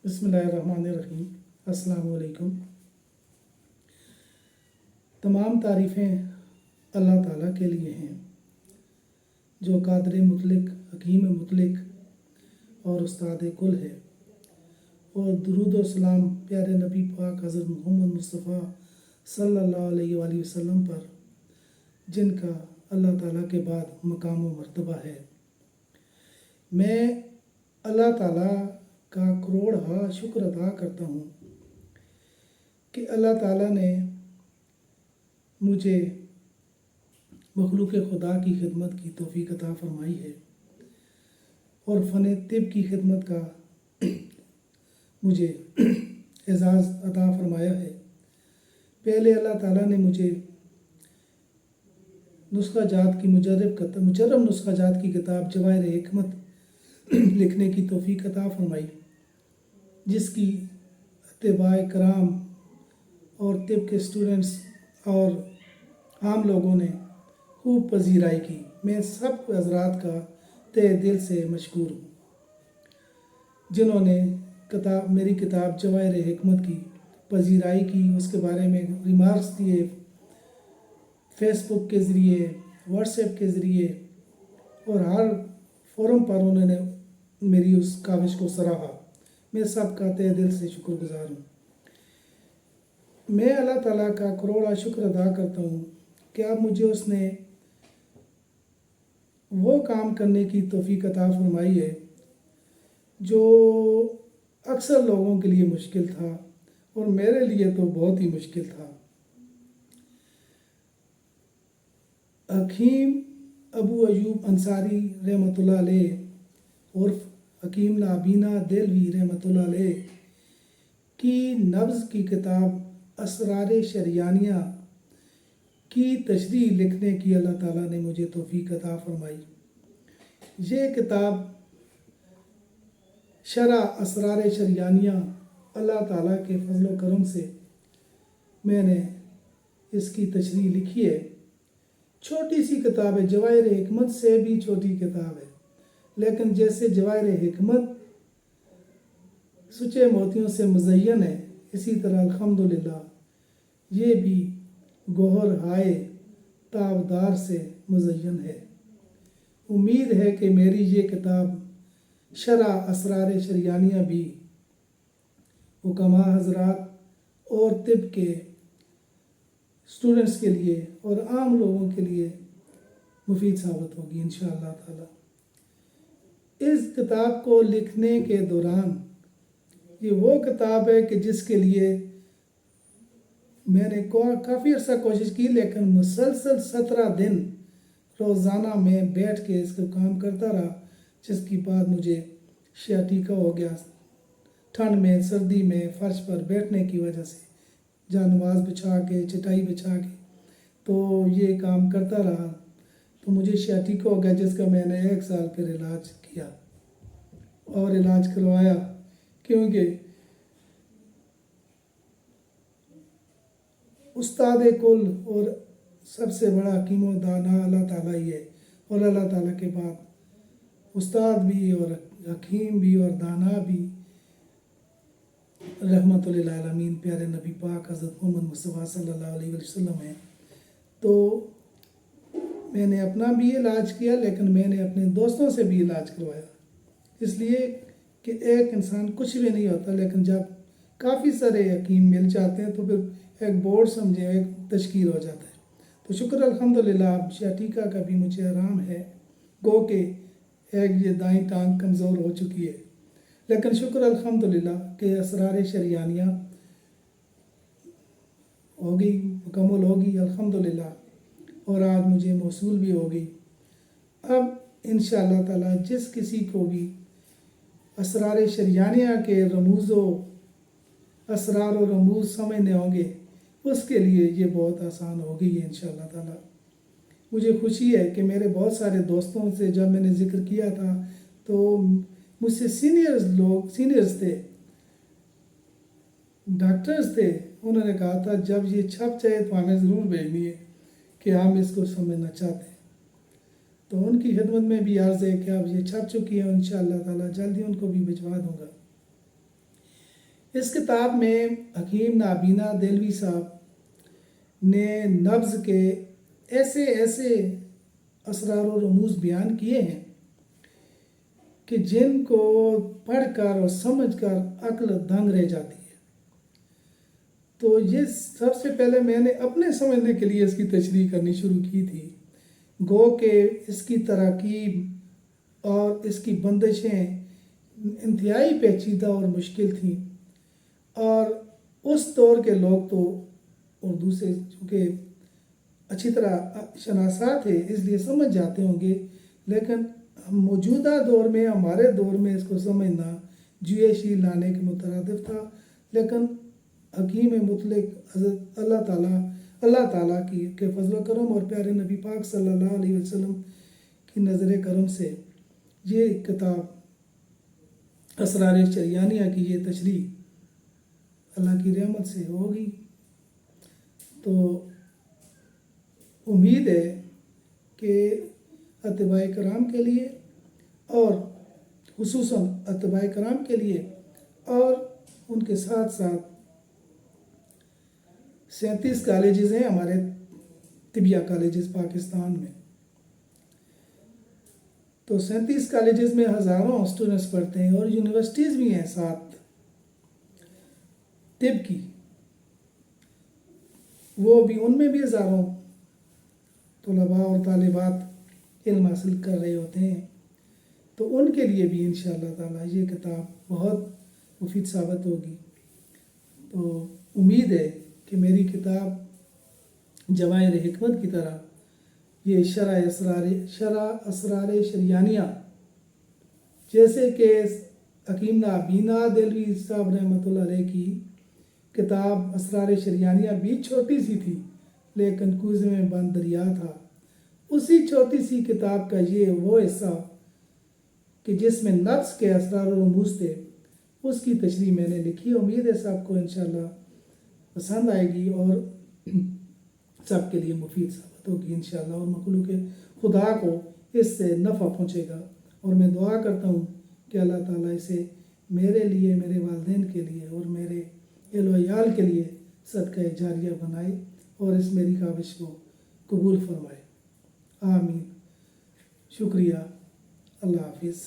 بسم اللہ الرحمن الرحیم۔ السلام علیکم۔ تمام تعریفیں اللہ تعالیٰ کے لیے ہیں جو قادر مطلق، حکیم مطلق اور استاد کل ہے، اور درود و سلام پیارے نبی پاک حضرت محمد مصطفیٰ صلی اللہ علیہ وآلہ وسلم پر، جن کا اللہ تعالیٰ کے بعد مقام و مرتبہ ہے۔ میں اللہ تعالیٰ کا کروڑ شکر ادا کرتا ہوں کہ اللہ تعالیٰ نے مجھے مخلوق خدا کی خدمت کی توفیق عطا فرمائی ہے اور فن طب کی خدمت کا مجھے اعزاز عطا فرمایا ہے۔ پہلے اللہ تعالیٰ نے مجھے نسخہ جات کی مجرب نسخہ جات کی کتاب جواہر حکمت لکھنے کی توفیق عطا فرمائی، جس کی اتباع کرام اور طب کے اسٹوڈنٹس اور عام لوگوں نے خوب پذیرائی کی۔ میں سب حضرات کا تہ دل سے مشکور ہوں جنہوں نے میری کتاب جواہر حکمت کی پذیرائی کی، اس کے بارے میں ریمارکس دیے، فیس بک کے ذریعے، واٹس ایپ کے ذریعے اور ہر فورم پر انہوں نے میری اس کاوش کو سراہا۔ میں سب کا تہ دل سے شکر گزار ہوں۔ میں اللہ تعالیٰ کا کروڑا شکر ادا کرتا ہوں کہ اب مجھے اس نے وہ کام کرنے کی توفیق عطا فرمائی ہے جو اکثر لوگوں کے لیے مشکل تھا اور میرے لیے تو بہت ہی مشکل تھا۔ حکیم ابو ایوب انصاری رحمۃ اللہ علیہ عرف حکیم لابینہ دہلوی رحمۃ اللہ علیہ کی نبض کی کتاب اسرار شریعانیہ کی تشریح لکھنے کی اللہ تعالیٰ نے مجھے توفیق عطا فرمائی۔ یہ کتاب شرح اسرار شریعانیہ اللہ تعالیٰ کے فضل و کرم سے میں نے اس کی تشریح لکھی ہے۔ چھوٹی سی کتاب ہے، جواہر حکمت سے بھی چھوٹی کتاب ہے، لیکن جیسے جواہر حکمت سچے موتیوں سے مزین ہے، اسی طرح الحمدللہ یہ بھی گوہر ہائے تابدار سے مزین ہے۔ امید ہے کہ میری یہ کتاب شرح اسرار شریعانیہ بھی حکماء حضرات اور طب کے اسٹوڈنٹس کے لیے اور عام لوگوں کے لیے مفید ثابت ہوگی انشاءاللہ تعالی۔ اس کتاب کو لکھنے کے دوران یہ وہ کتاب ہے کہ جس کے لیے میں نے کافی عرصہ کوشش کی، لیکن مسلسل 17 دن روزانہ میں بیٹھ کے اس کو کام کرتا رہا، جس کی بعد مجھے شیاٹیکا ہو گیا۔ ٹھنڈ میں، سردی میں فرش پر بیٹھنے کی وجہ سے، جانواز بچھا کے، چٹائی بچھا کے تو یہ کام کرتا رہا تو مجھے شیاٹیکا ہو گیا، جس کا میں نے 1 سال پھر علاج کیا اور علاج کروایا، کیونکہ استاد کل اور سب سے بڑا حکیم و دانا اللہ تعالیٰ ہی ہے، اور اللہ تعالیٰ کے بعد استاد بھی اور حکیم بھی اور دانا بھی رحمت للعالمین پیارے نبی پاک حضرت محمد مصطفیٰ صلی اللہ علیہ وسلم ہیں۔ تو میں نے اپنا بھی علاج کیا، لیکن میں نے اپنے دوستوں سے بھی علاج کروایا، اس لیے کہ ایک انسان کچھ بھی نہیں ہوتا، لیکن جب کافی سارے حکیم مل جاتے ہیں تو پھر ایک بورڈ سمجھے، ایک تشکیل ہو جاتا ہے۔ تو شکر الحمدللہ اب شیاٹیکا کا بھی مجھے آرام ہے، گو کہ ایک یہ دائیں ٹانگ کمزور ہو چکی ہے، لیکن شکر الحمدللہ کہ اسرار شریعانیہ ہو گئی، مکمل ہوگی الحمدللہ، اور آج مجھے موصول بھی ہو گئی۔ اب انشاءاللہ تعالی جس کسی کو بھی اسرار شریعانیہ کے رموز و اسرار و رموز سمجھنے ہوں گے، اس کے لیے یہ بہت آسان ہو گئی ہے انشاءاللہ تعالی۔ مجھے خوشی ہے کہ میرے بہت سارے دوستوں سے جب میں نے ذکر کیا تھا تو مجھ سے سینئرز تھے، ڈاکٹرز تھے، انہوں نے کہا تھا جب یہ چھپ جائے تو ہمیں ضرور بھیجنی ہے کہ ہم اس کو سمجھنا چاہتے ہیں۔ تو ان کی خدمت میں بھی عرض ہے کہ اب یہ چھپ چکی ہے، انشاءاللہ تعالی جلدی ان کو بھی بھجوا دوں گا۔ اس کتاب میں حکیم نابینا دہلوی صاحب نے نبض کے ایسے ایسے اسرار و رموز بیان کیے ہیں کہ جن کو پڑھ کر اور سمجھ کر عقل دنگ رہ جاتی ہے۔ تو یہ سب سے پہلے میں نے اپنے سمجھنے کے لیے اس کی تشریح کرنی شروع کی تھی، گو کہ اس کی تراکیب اور اس کی بندشیں انتہائی پیچیدہ اور مشکل تھیں، اور اس دور کے لوگ تو اردو سے چونکہ اچھی طرح شناسا تھے اس لیے سمجھ جاتے ہوں گے، لیکن موجودہ دور میں ہمارے دور میں اس کو سمجھنا جویشی لانے کے مترادف تھا۔ لیکن حکیم مطلق حضرت اللہ تعالیٰ کے فضل و کرم اور پیارے نبی پاک صلی اللہ علیہ وسلم کی نظر کرم سے یہ کتاب اسرار شریانیہ کی یہ تشریح اللہ کی رحمت سے ہوگی۔ تو امید ہے کہ اتباع کرام کے لیے اور خصوصاً اتباع کرام کے لیے اور ان کے ساتھ ساتھ 37 کالجز ہیں ہمارے طبیہ کالجز پاکستان میں، تو 37 کالجز میں ہزاروں اسٹوڈنٹس پڑھتے ہیں اور یونیورسٹیز بھی ہیں ساتھ طب کی، وہ بھی ان میں بھی ہزاروں طلباء اور طالبات علم حاصل کر رہے ہوتے ہیں۔ تو ان کے لیے بھی انشاءاللہ تعالی یہ کتاب بہت مفید ثابت ہوگی۔ تو امید ہے کہ میری کتاب جواہر حکمت کی طرح یہ شرح اسرار شریانیہ، جیسے کہ حکیم نابینا دہلوی صاحب رحمۃ اللہ علیہ کی کتاب اسرار شریانیہ بھی چھوٹی سی تھی لیکن کوزے میں بند دریا تھا، اسی چھوٹی سی کتاب کا یہ وہ حصہ کہ جس میں نفس کے اسرار و رموز تھے، اس کی تشریح میں نے لکھی۔ امید ہے سب کو انشاءاللہ پسند آئے گی اور سب کے لیے مفید ثابت ہوگی انشاءاللہ، اور مخلوق خدا کو اس سے نفع پہنچے گا۔ اور میں دعا کرتا ہوں کہ اللہ تعالیٰ اسے میرے لیے، میرے والدین کے لیے اور میرے اہل و عیال کے لیے صدقہ جاریہ بنائے اور اس میری کاوش کو قبول فرمائے، آمین۔ شکریہ، اللہ حافظ۔